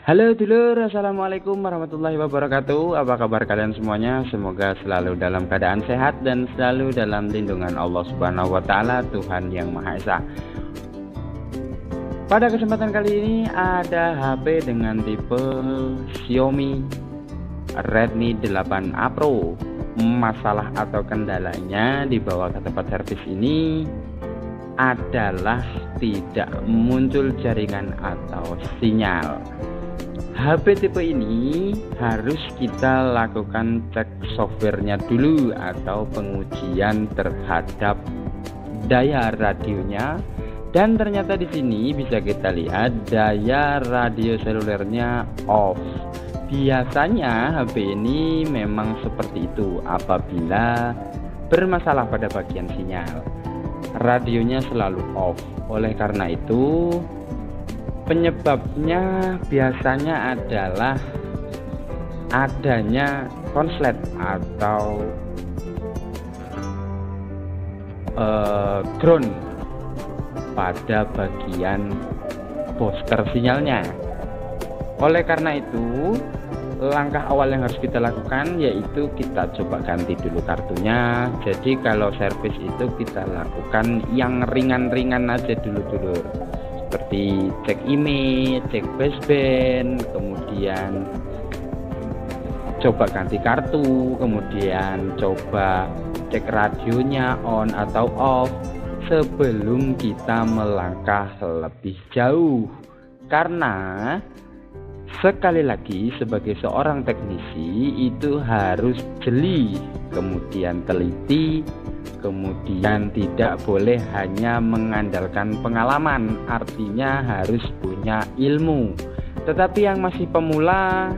Halo dulur, assalamualaikum warahmatullahi wabarakatuh. Apa kabar kalian semuanya? Semoga selalu dalam keadaan sehat dan selalu dalam lindungan Allah Subhanahu wa Ta'ala, Tuhan Yang Maha Esa. Pada kesempatan kali ini ada HP dengan tipe Xiaomi Redmi 8A Pro. Masalah atau kendalanya dibawa ke tempat servis ini adalah tidak muncul jaringan atau sinyal. HP tipe ini harus kita lakukan cek softwarenya dulu atau pengujian terhadap daya radionya, dan ternyata di sini bisa kita lihat daya radio selulernya off. Biasanya HP ini memang seperti itu apabila bermasalah pada bagian sinyal. Radionya selalu off. Oleh karena itu, penyebabnya biasanya adalah adanya konslet atau ground pada bagian booster sinyalnya. Oleh karena itu, langkah awal yang harus kita lakukan yaitu kita coba ganti dulu kartunya. Jadi kalau servis itu kita lakukan yang ringan-ringan aja dulu, seperti cek image, cek baseband, kemudian coba ganti kartu, kemudian coba cek radionya on atau off sebelum kita melangkah lebih jauh. Karena sekali lagi, sebagai seorang teknisi itu harus jeli, kemudian teliti, kemudian tidak boleh hanya mengandalkan pengalaman, artinya harus punya ilmu. Tetapi yang masih pemula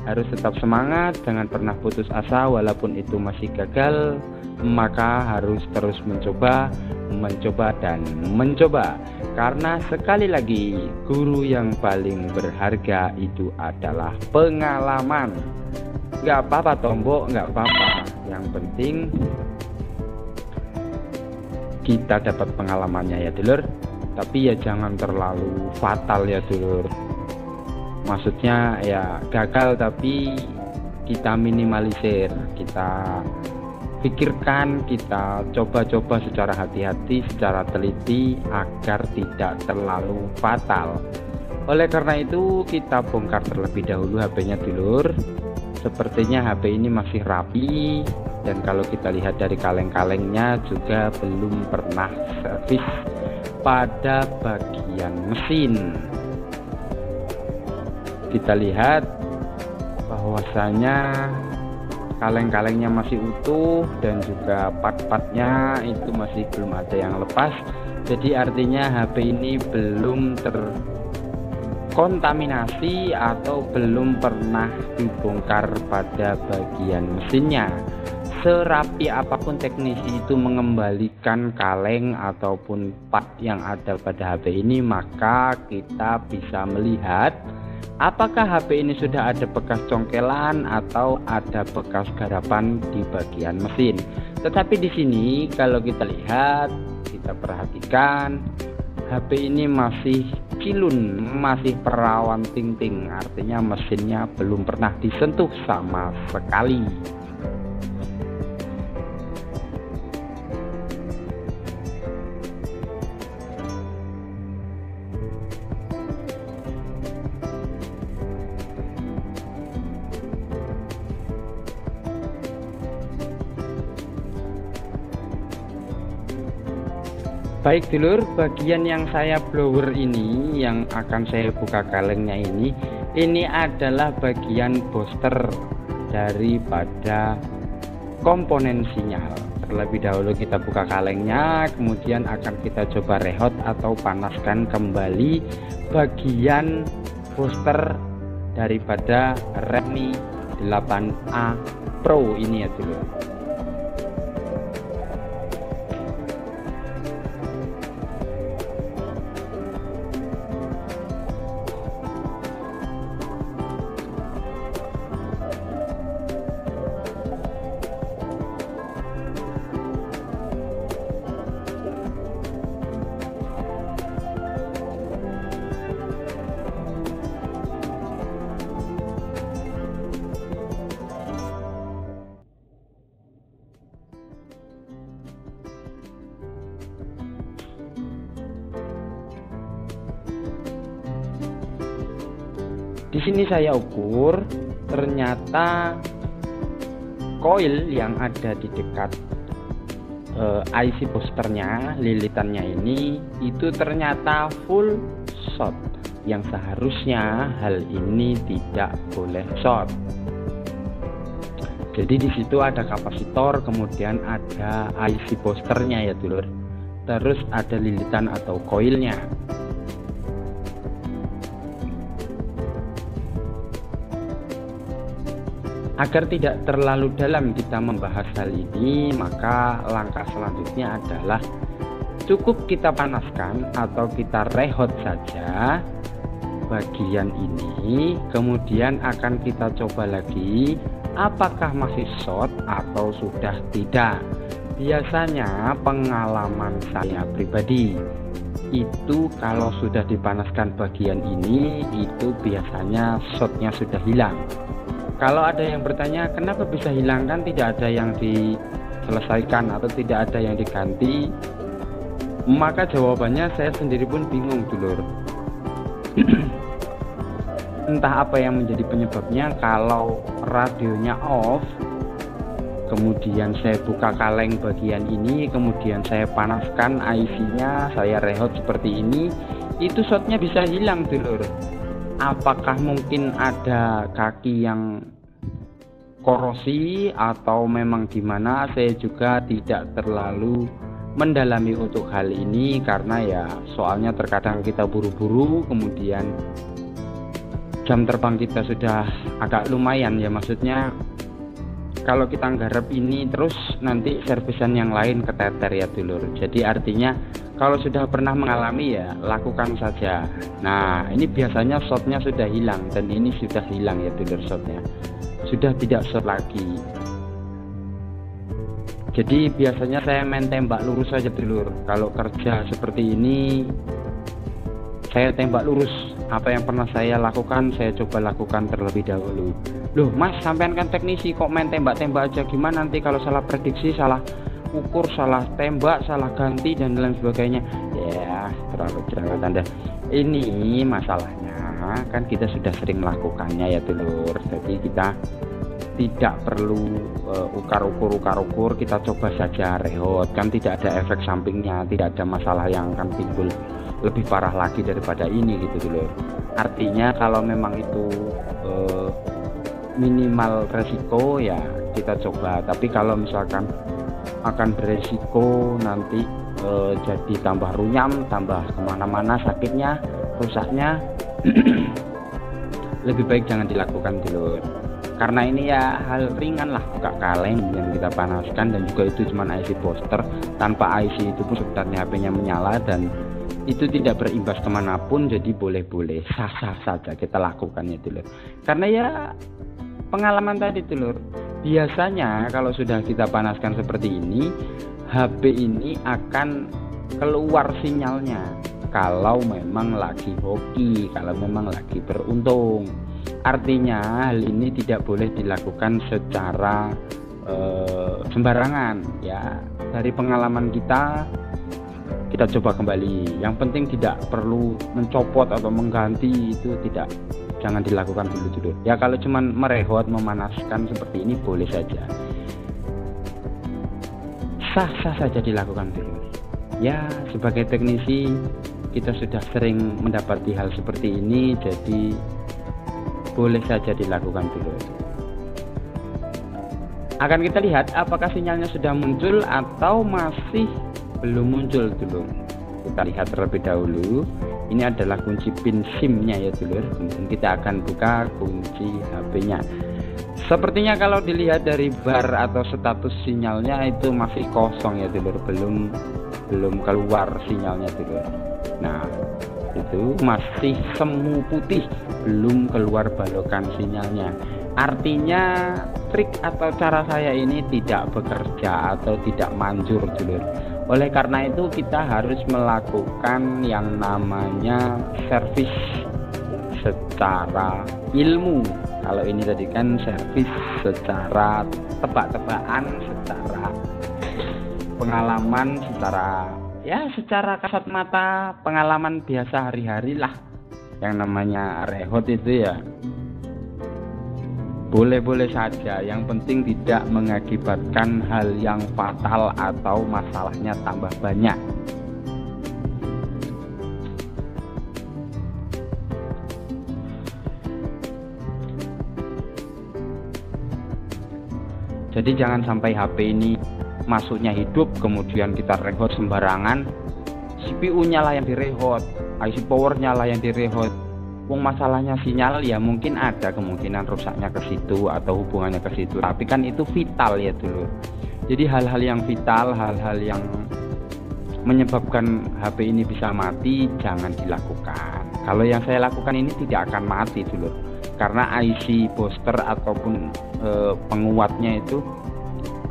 harus tetap semangat, jangan pernah putus asa walaupun itu masih gagal, maka harus terus mencoba dan mencoba. Karena sekali lagi, guru yang paling berharga itu adalah pengalaman. Gak apa-apa tombok, gak apa-apa, yang penting kita dapat pengalamannya ya dulur. Tapi ya jangan terlalu fatal ya dulur. Maksudnya ya gagal tapi kita minimalisir, kita pikirkan, kita coba-coba secara hati-hati, secara teliti agar tidak terlalu fatal. Oleh karena itu kita bongkar terlebih dahulu HP-nya dulur. Sepertinya HP ini masih rapi, dan kalau kita lihat dari kaleng-kalengnya juga belum pernah servis pada bagian mesin. Kita lihat bahwasanya kaleng-kalengnya masih utuh dan juga part-partnya itu masih belum ada yang lepas. Jadi artinya HP ini belum terkontaminasi atau belum pernah dibongkar pada bagian mesinnya. Serapi apapun teknisi itu mengembalikan kaleng ataupun part yang ada pada HP ini, maka kita bisa melihat apakah HP ini sudah ada bekas congkelan atau ada bekas garapan di bagian mesin. Tetapi di sini kalau kita lihat, kita perhatikan, HP ini masih kilun, masih perawan ting-ting, artinya mesinnya belum pernah disentuh sama sekali. Baik dulur, bagian yang saya blower ini, yang akan saya buka kalengnya ini adalah bagian booster daripada komponen sinyal. Terlebih dahulu kita buka kalengnya, kemudian akan kita coba rehot atau panaskan kembali bagian booster daripada Redmi 8A Pro ini ya dulur. Di sini saya ukur, ternyata koil yang ada di dekat IC boosternya, lilitannya ini itu ternyata full short, yang seharusnya hal ini tidak boleh short. Jadi di situ ada kapasitor, kemudian ada IC boosternya ya dulur, terus ada lilitan atau koilnya. Agar tidak terlalu dalam kita membahas hal ini, maka langkah selanjutnya adalah cukup kita panaskan atau kita rehot saja bagian ini, kemudian akan kita coba lagi apakah masih short atau sudah tidak. Biasanya pengalaman saya pribadi itu kalau sudah dipanaskan bagian ini, itu biasanya shortnya sudah hilang. Kalau ada yang bertanya kenapa bisa hilang, kan tidak ada yang diselesaikan atau tidak ada yang diganti, maka jawabannya saya sendiri pun bingung dulur. Entah apa yang menjadi penyebabnya. Kalau radionya off, kemudian saya buka kaleng bagian ini, kemudian saya panaskan IC-nya, saya rehot seperti ini, itu shotnya bisa hilang dulur. Apakah mungkin ada kaki yang korosi atau memang gimana, saya juga tidak terlalu mendalami untuk hal ini, karena ya soalnya terkadang kita buru-buru, kemudian jam terbang kita sudah agak lumayan ya, maksudnya kalau kita nggarap ini terus nanti servisan yang lain keteter ya dulur. Jadi artinya kalau sudah pernah mengalami ya lakukan saja. Nah ini biasanya shotnya sudah hilang, dan ini sudah hilang ya dulur, shotnya sudah tidak shot lagi. Jadi biasanya saya main tembak lurus saja dulur. Kalau kerja seperti ini saya tembak lurus. Apa yang pernah saya lakukan, saya coba lakukan terlebih dahulu. Loh mas, sampean kan teknisi kok main tembak-tembak aja, gimana nanti kalau salah prediksi, salah ukur, salah tembak, salah ganti dan lain sebagainya? Ya terlalu cerewet Anda. Ini masalahnya kan kita sudah sering melakukannya ya dulur. Jadi kita tidak perlu ukar-ukur, kita coba saja rehot, kan tidak ada efek sampingnya, tidak ada masalah yang akan timbul lebih parah lagi daripada ini gitu dulur. Artinya kalau memang itu minimal resiko ya kita coba, tapi kalau misalkan akan beresiko nanti jadi tambah runyam, tambah kemana-mana sakitnya, rusaknya, lebih baik jangan dilakukan dulur. Karena ini ya hal ringan lah, buka kaleng yang kita panaskan, dan juga itu cuma IC booster. Tanpa IC itu pun sebenarnya HP-nya menyala dan itu tidak berimbas kemanapun, jadi boleh-boleh sah-sah saja kita lakukannya dulur. Karena ya pengalaman tadi dulur, biasanya kalau sudah kita panaskan seperti ini, HP ini akan keluar sinyalnya kalau memang lagi hoki, kalau memang lagi beruntung. Artinya hal ini tidak boleh dilakukan secara sembarangan ya. Dari pengalaman kita coba kembali. Yang penting tidak perlu mencopot atau mengganti, itu tidak, jangan dilakukan dulu. Ya kalau cuman merehot, memanaskan seperti ini boleh saja, sah-sah saja dilakukan dulu. Ya sebagai teknisi kita sudah sering mendapati hal seperti ini, jadi boleh saja dilakukan dulu. Akan kita lihat apakah sinyalnya sudah muncul atau masih belum muncul dulu. Kita lihat terlebih dahulu. Ini adalah kunci pin SIM-nya ya dulur. Kemudian kita akan buka kunci HP-nya. Sepertinya kalau dilihat dari bar atau status sinyalnya itu masih kosong ya dulur, belum keluar sinyalnya dulur. Nah itu masih semu putih, belum keluar balokan sinyalnya. Artinya trik atau cara saya ini tidak bekerja atau tidak manjur dulur. Oleh karena itu kita harus melakukan yang namanya servis secara ilmu. Kalau ini tadi kan servis secara tebak-tebakan, secara pengalaman, secara kasat mata, pengalaman biasa hari-hari lah. Yang namanya rehot itu ya boleh-boleh saja, yang penting tidak mengakibatkan hal yang fatal atau masalahnya tambah banyak. Jadi jangan sampai HP ini masuknya hidup kemudian kita rehot sembarangan, CPU-nya lah yang direhot, IC power-nya lah yang direhot. Wong masalahnya sinyal ya mungkin ada kemungkinan rusaknya ke situ atau hubungannya ke situ, tapi kan itu vital ya dulu. Jadi hal-hal yang vital, hal-hal yang menyebabkan HP ini bisa mati jangan dilakukan. Kalau yang saya lakukan ini tidak akan mati dulu, karena IC booster ataupun penguatnya itu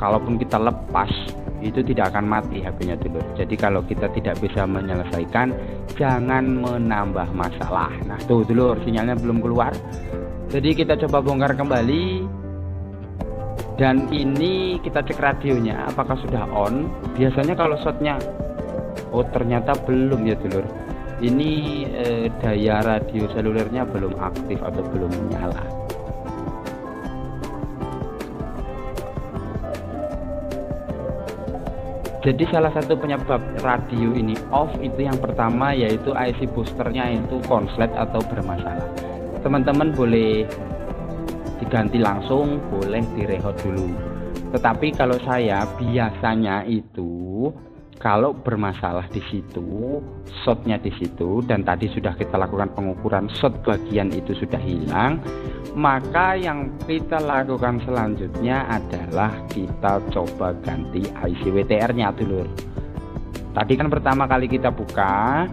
kalaupun kita lepas itu tidak akan mati HP-nya dulu. Jadi kalau kita tidak bisa menyelesaikan, jangan menambah masalah. Nah tuh dulu sinyalnya belum keluar, jadi kita coba bongkar kembali. Dan ini kita cek radionya apakah sudah on. Biasanya kalau shotnya, oh ternyata belum ya dulur. Ini daya radio selulernya belum aktif atau belum menyala. Jadi salah satu penyebab radio ini off itu yang pertama yaitu IC boosternya itu konslet atau bermasalah. Teman-teman boleh diganti langsung, boleh direhot dulu. Tetapi kalau saya biasanya itu kalau bermasalah di situ, shotnya di situ, dan tadi sudah kita lakukan pengukuran shot bagian itu sudah hilang, maka yang kita lakukan selanjutnya adalah kita coba ganti IC WTR-nya dulu. Tadi kan pertama kali kita buka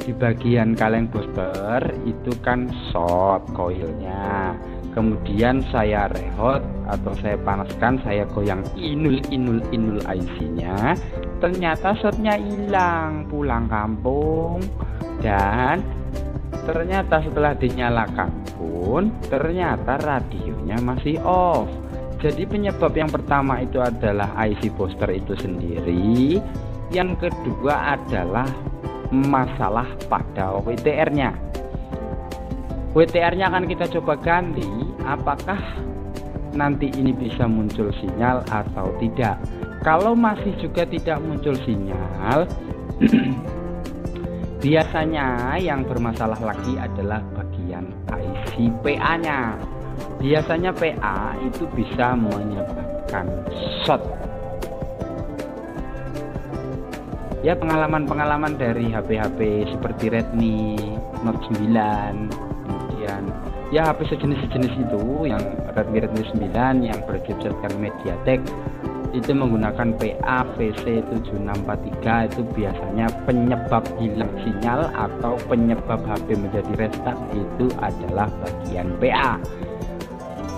di bagian kaleng booster itu kan shot coilnya. Kemudian saya rehot atau saya panaskan, saya goyang inul IC-nya. Ternyata shotnya hilang, pulang kampung. Dan ternyata setelah dinyalakan pun ternyata radionya masih off. Jadi penyebab yang pertama itu adalah IC booster itu sendiri. Yang kedua adalah masalah pada WTR-nya. WTR-nya akan kita coba ganti, apakah nanti ini bisa muncul sinyal atau tidak. Kalau masih juga tidak muncul sinyal, biasanya yang bermasalah lagi adalah bagian IC PA-nya. Biasanya PA itu bisa menyebabkan short. Ya pengalaman-pengalaman dari HP-HP seperti Redmi Note 9, kemudian ya HP sejenis itu yang Redmi 9 yang berchipsetkan MediaTek itu menggunakan PA VC7643, itu biasanya penyebab hilang sinyal atau penyebab HP menjadi restart itu adalah bagian PA.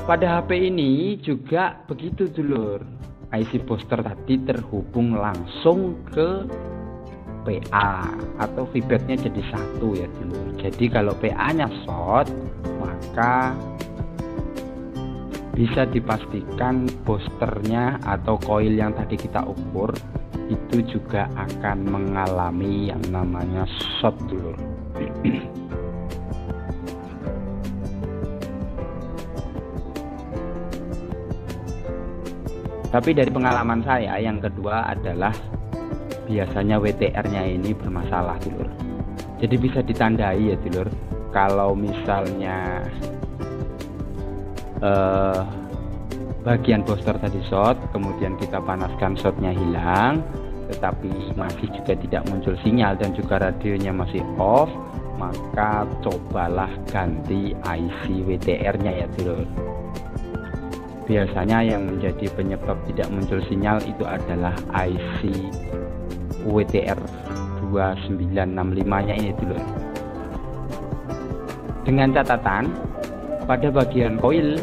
Pada HP ini juga begitu dulur, IC booster tadi terhubung langsung ke PA atau feedbacknya jadi satu ya dulur. Jadi kalau PA nya short, maka bisa dipastikan boosternya atau coil yang tadi kita ukur itu juga akan mengalami yang namanya short dulur. Tapi dari pengalaman saya yang kedua adalah biasanya WTR-nya ini bermasalah dulur. Jadi bisa ditandai ya dulur, kalau misalnya bagian booster tadi short, kemudian kita panaskan shotnya hilang, tetapi masih juga tidak muncul sinyal dan juga radionya masih off, maka cobalah ganti IC WTR-nya ya dulur. Biasanya yang menjadi penyebab tidak muncul sinyal itu adalah IC WTR 2965-nya ini dulu. Dengan catatan pada bagian coil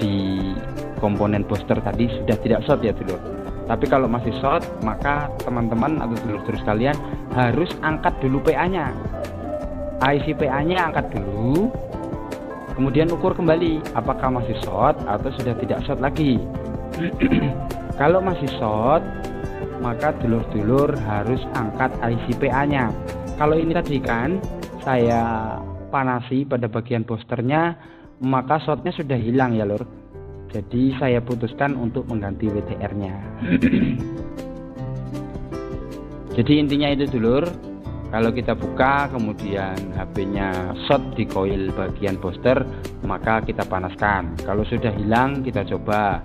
di komponen booster tadi sudah tidak short ya dulu. Tapi kalau masih short, maka teman-teman atau dulur-dulur sekalian harus angkat dulu PA-nya. IC PA-nya angkat dulu. Kemudian ukur kembali apakah masih short atau sudah tidak short lagi. Kalau masih short, maka dulur-dulur harus angkat IC PA-nya. Kalau ini tadi kan saya panasi pada bagian boosternya, maka shotnya sudah hilang ya lur. Jadi saya putuskan untuk mengganti WTR-nya. Jadi intinya itu dulur, kalau kita buka kemudian HP-nya short di koil bagian booster, maka kita panaskan. Kalau sudah hilang, kita coba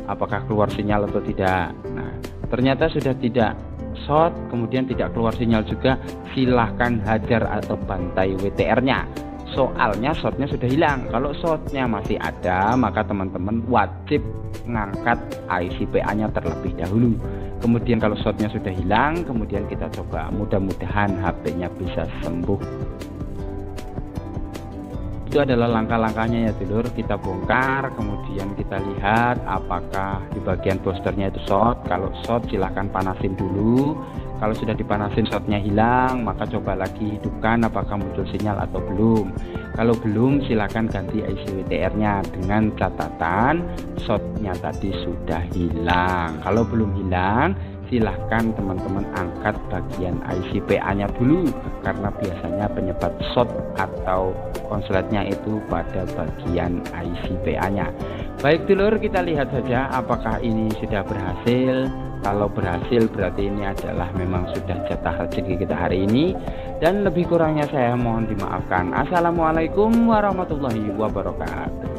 apakah keluar sinyal atau tidak. Nah, ternyata sudah tidak short, kemudian tidak keluar sinyal juga, silahkan hajar atau bantai WTR-nya. Soalnya shortnya sudah hilang. Kalau shortnya masih ada, maka teman-teman wajib ngangkat IC-PA-nya terlebih dahulu. Kemudian kalau shortnya sudah hilang, kemudian kita coba, mudah-mudahan HP-nya bisa sembuh. Itu adalah langkah-langkahnya ya dulur. Kita bongkar, kemudian kita lihat apakah di bagian boosternya itu short. Kalau short silahkan panasin dulu. Kalau sudah dipanasin shortnya hilang, maka coba lagi hidupkan apakah muncul sinyal atau belum. Kalau belum, silahkan ganti IC WTR-nya dengan catatan shortnya tadi sudah hilang. Kalau belum hilang, silahkan teman-teman angkat bagian IC-PA-nya dulu, karena biasanya penyebab short atau konsletnya itu pada bagian IC-PA-nya. Baik dulur, kita lihat saja apakah ini sudah berhasil. Kalau berhasil berarti ini adalah memang sudah jatah rezeki kita hari ini, dan lebih kurangnya saya mohon dimaafkan. Assalamualaikum warahmatullahi wabarakatuh.